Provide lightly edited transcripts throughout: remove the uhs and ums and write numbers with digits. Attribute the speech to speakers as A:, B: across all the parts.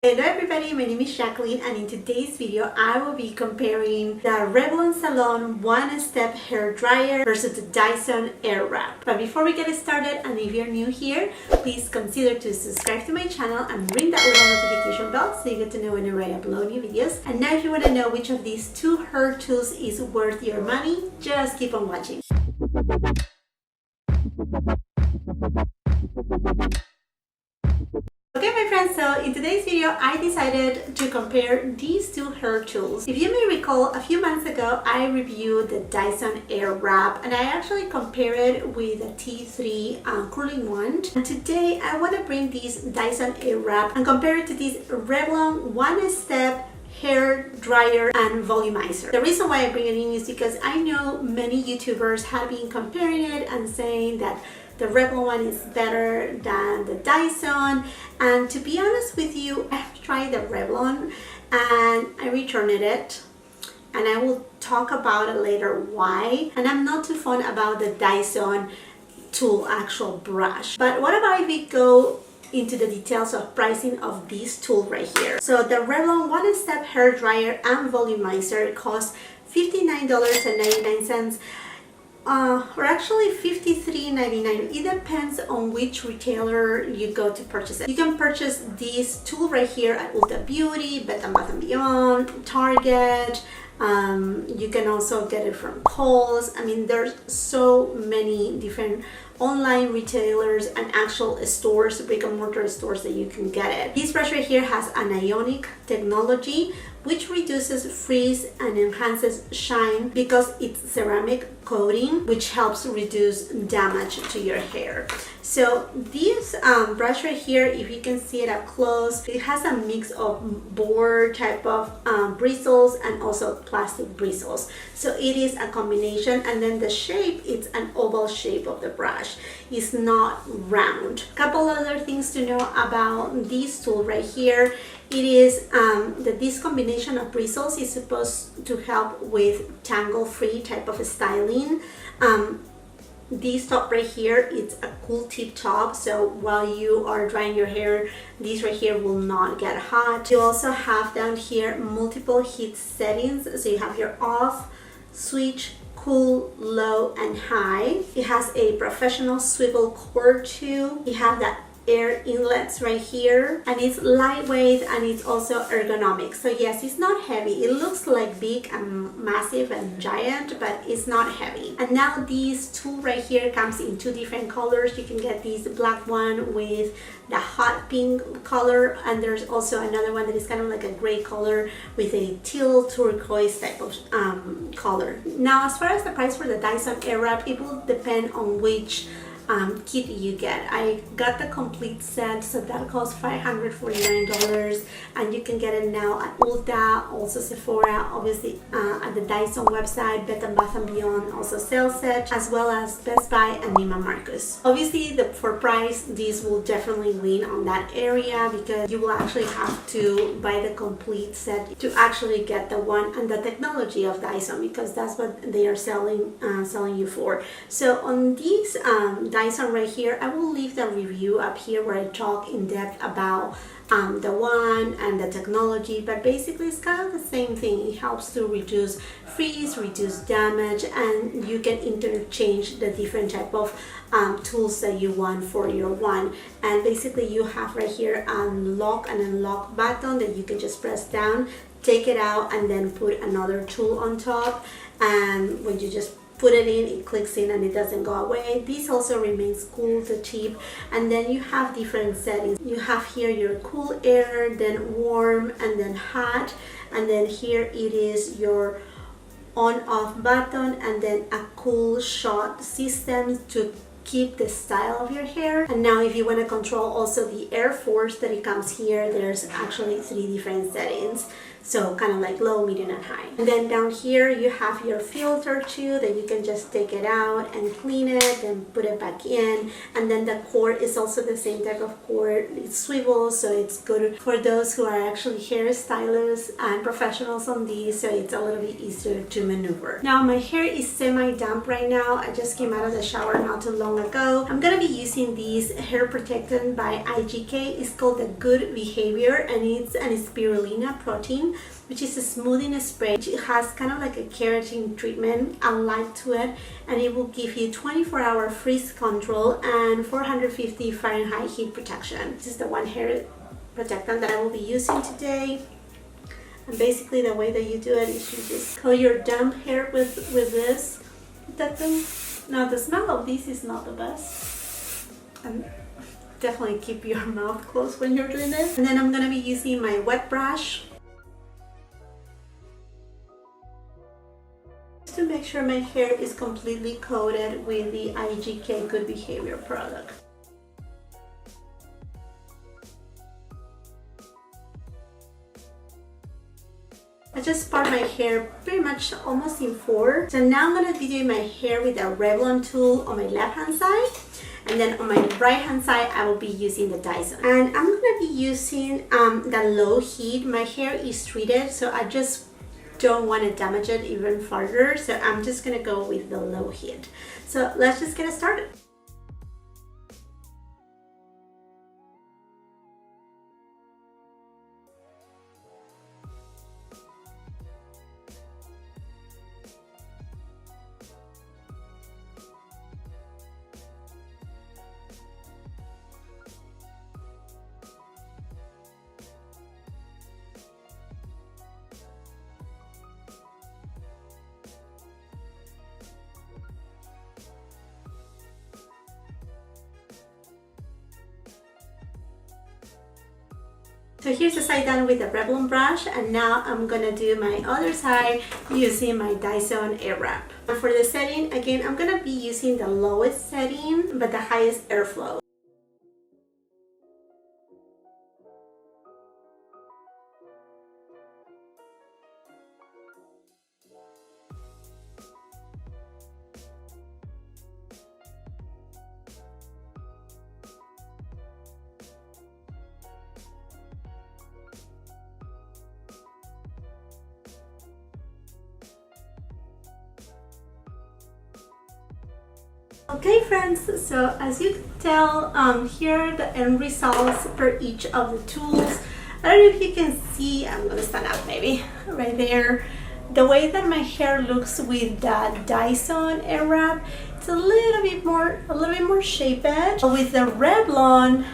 A: Hello everybody, my name is Jacqueline and in today's video I will be comparing the Revlon Salon One Step hair dryer versus the Dyson Airwrap. But before we get started, and if you're new here, please consider to subscribe to my channel and ring that little notification bell so you get to know whenever I upload new videos. And now if you want to know which of these two hair tools is worth your money, just keep on watching. Okay my friends, so in today's video I decided to compare these two hair tools. If you may recall, a few months ago I reviewed the Dyson Airwrap and I actually compared it with the T3 curling wand. And today I want to bring this Dyson Airwrap and compare it to this Revlon One Step hair dryer and volumizer. The reason why I bring it in is because I know many YouTubers have been comparing it and saying that the Revlon one is better than the Dyson, and to be honest with you, I have tried the Revlon and I returned it, and I will talk about it later why. And I'm not too fond about the Dyson tool actual brush. But what about if we go into the details of pricing of this tool right here? So the Revlon One Step hair dryer and volumizer costs $59.99. Or actually $53.99. It depends on which retailer you go to purchase it. You can purchase this tool right here at Ulta Beauty, Bed Bath & Beyond, Target. You can also get it from Kohl's. I mean, there's so many different online retailers and actual stores, brick and mortar stores, that you can get it. This brush right here has an ionic technology which reduces frizz and enhances shine because it's ceramic coating, which helps reduce damage to your hair. So this brush right here, if you can see it up close, it has a mix of board type of bristles and also plastic bristles. So it is a combination, and then the shape, it's an oval shape of the brush. It's not round. A couple other things to know about this tool right here. It is that this combination of bristles is supposed to help with tangle-free type of styling. This top right here, it's a cool tip top, so while you are drying your hair, this right here will not get hot. You also have down here multiple heat settings, so you have your off, switch, cool, low, and high. It has a professional swivel cord too. You have that air inlets right here, and it's lightweight and it's also ergonomic. So yes, it's not heavy. It looks like big and massive and giant, but it's not heavy. And now this tool right here comes in two different colors. You can get this black one with the hot pink color, and there's also another one that is kind of like a gray color with a teal turquoise type of color. Now as far as the price for the Dyson Airwrap, it will depend on which kit you get. I got the complete set, so that costs $549, and you can get it now at Ulta, also Sephora, obviously at the Dyson website, Bed Bath & Beyond also sells it, as well as Best Buy and Neiman Marcus. Obviously for price, this will definitely win on that area because you will actually have to buy the complete set to actually get the one and the technology of Dyson, because that's what they are selling you for. So on these Dyson right here, I will leave the review up here where I talk in depth about the one and the technology, but basically it's kind of the same thing. It helps to reduce frizz, reduce damage, and you can interchange the different type of tools that you want for your one. And basically you have right here a lock and unlock button that you can just press down, take it out, and then put another tool on top, and when you just put it in, it clicks in and it doesn't go away. This also remains cool to cheap. And then you have different settings. You have here your cool air, then warm, and then hot, and then here it is your on off button, and then a cool shot system to keep the style of your hair. And now if you want to control also the air force that it comes here, there's actually 3 different settings. So kind of like low, medium, and high. And then down here you have your filter too, that you can just take it out and clean it and put it back in. And then the cord is also the same type of cord. It swivels, so it's good for those who are actually hairstylists and professionals on these, so it's a little bit easier to maneuver. Now my hair is semi-damp right now. I just came out of the shower not too long ago. I'm gonna be using these hair protectant by IGK. It's called the Good Behavior, and it's an spirulina protein, which is a smoothing spray. It has kind of like a keratin treatment alike to it, and it will give you 24-hour freeze control and 450 Fahrenheit heat protection. This is the one hair protectant that I will be using today. And basically the way that you do it is you just coat your damp hair with this protectant. Now the smell of this is not the best. And definitely keep your mouth closed when you're doing this. And then I'm gonna be using my wet brush to make sure my hair is completely coated with the IGK Good Behavior product. I just part my hair pretty much almost in four. So now I'm going to be doing my hair with a Revlon tool on my left hand side. And then on my right hand side, I will be using the Dyson. And I'm going to be using the low heat. My hair is treated, so I just don't want to damage it even further. So I'm just going to go with the low heat. So let's just get started. So here's the side done with the Revlon brush, and now I'm gonna do my other side using my Dyson Airwrap. And for the setting, again, I'm gonna be using the lowest setting but the highest airflow. Okay friends, so as you can tell, here are the end results for each of the tools. I don't know if you can see, I'm gonna stand up maybe, right there. The way that my hair looks with the Dyson Airwrap, it's a little bit more shaped. With the Revlon,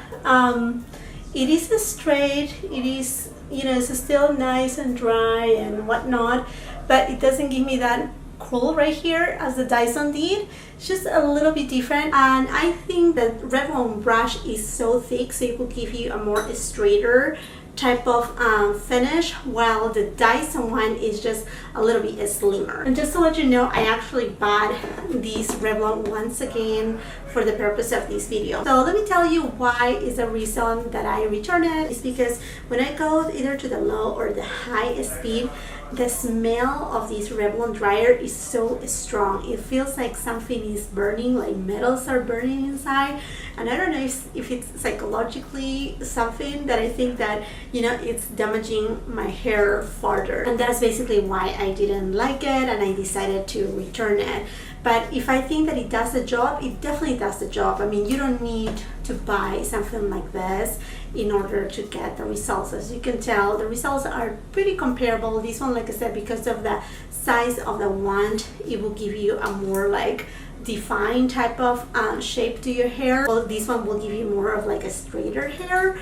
A: it is straight, it is, you know, it's still nice and dry and whatnot, but it doesn't give me that curl right here as the Dyson did. It's just a little bit different, and I think that Revlon brush is so thick, so it will give you a more straighter type of finish, while the Dyson one is just a little bit slimmer. And just to let you know, I actually bought these Revlon once again for the purpose of this video. So let me tell you why is the reason that I returned it. It's because when I go either to the low or the high speed, the smell of this Revlon dryer is so strong. It feels like something is burning, like metals are burning inside. And I don't know if it's psychologically something that I think that, you know, it's damaging my hair further. And that's basically why I didn't like it and I decided to return it. But if I think that it does the job, it definitely does the job. I mean, you don't need to buy something like this in order to get the results. As you can tell, the results are pretty comparable. This one, like I said, because of the size of the wand, it will give you a more like defined type of shape to your hair. Well, this one will give you more of like a straighter hair.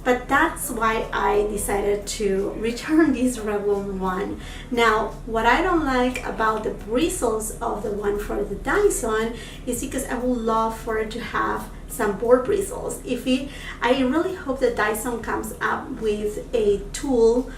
A: But that's why I decided to return this Revlon one. Now, what I don't like about the bristles of the one for the Dyson is because I would love for it to have some board bristles. I really hope that Dyson comes up with a tool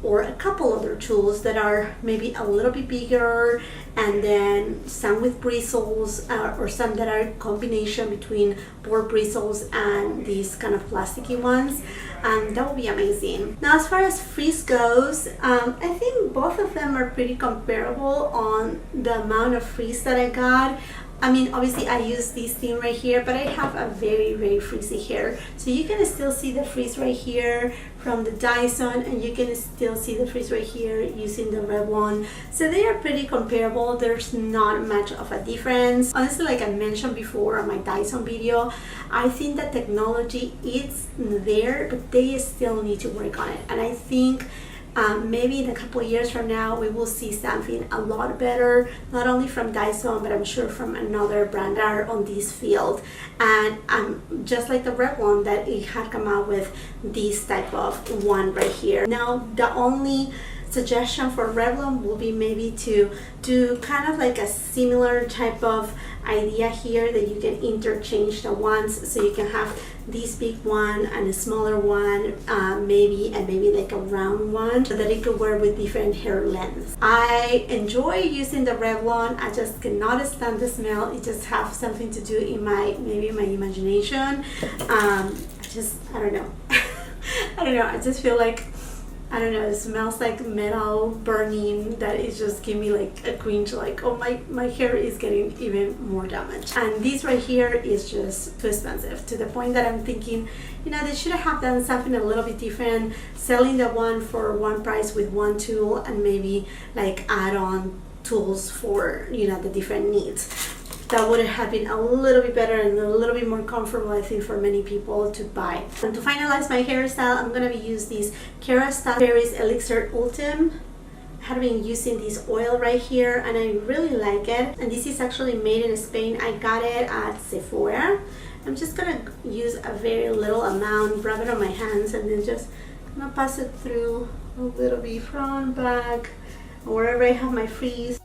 A: or a couple other tools that are maybe a little bit bigger, and then some with bristles, or some that are a combination between board bristles and these kind of plasticky ones. That would be amazing. Now, as far as frizz goes, I think both of them are pretty comparable on the amount of frizz that I got. I mean, obviously I use this thing right here, but I have a very frizzy hair. So you can still see the frizz right here from the Dyson, and you can still see the frizz right here using the Revlon. So they are pretty comparable. There's not much of a difference. Honestly, like I mentioned before on my Dyson video, I think that technology is there, but they still need to work on it. And I think maybe in a couple of years from now we will see something a lot better, not only from Dyson, but I'm sure from another brand that are on this field. And just like the Revlon, that it had come out with this type of one right here. Now, the only suggestion for Revlon will be maybe to do kind of like a similar type of idea here, that you can interchange the ones, so you can have this big one and a smaller one, maybe like a round one, so that it could wear with different hair lengths. I enjoy using the Revlon. I just cannot stand the smell. It just have something to do in my imagination. I don't know. I don't know. I just feel like, I don't know, it smells like metal burning, that it just give me like a cringe, like, oh, my hair is getting even more damaged. And this right here is just too expensive, to the point that I'm thinking, you know, they should have done something a little bit different, selling the one for one price with one tool, and maybe like add on tools for, you know, the different needs. That would have been a little bit better and a little bit more comfortable, I think, for many people to buy. And to finalize my hairstyle, I'm gonna be using this Kerastase Berries Elixir Ultim. I have been using this oil right here, and I really like it. And this is actually made in Spain. I got it at Sephora. I'm just gonna use a very little amount, rub it on my hands, and then just gonna pass it through a little bit front, back, wherever I have my frizz.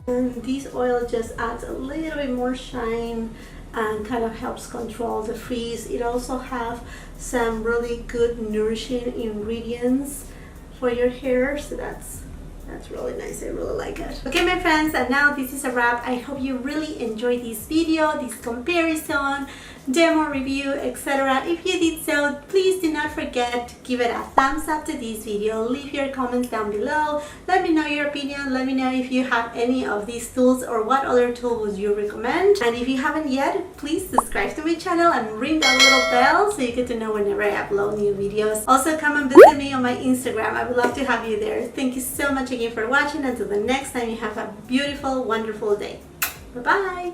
A: And this oil just adds a little bit more shine and kind of helps control the frizz. It also have some really good nourishing ingredients for your hair, so that's really nice. I really like it. Okay, my friends, and now this is a wrap. I hope you really enjoyed this video, this comparison, demo review, etc. If you did so, please do not forget to give it a thumbs up to this video. Leave your comments down below. Let me know your opinion. Let me know if you have any of these tools, or what other tool would you recommend. And if you haven't yet, please subscribe to my channel and ring that little bell so you get to know whenever I upload new videos. Also, come and visit me on my Instagram. I would love to have you there. Thank you so much again for watching. Until the next time, you have a beautiful, wonderful day. Bye bye.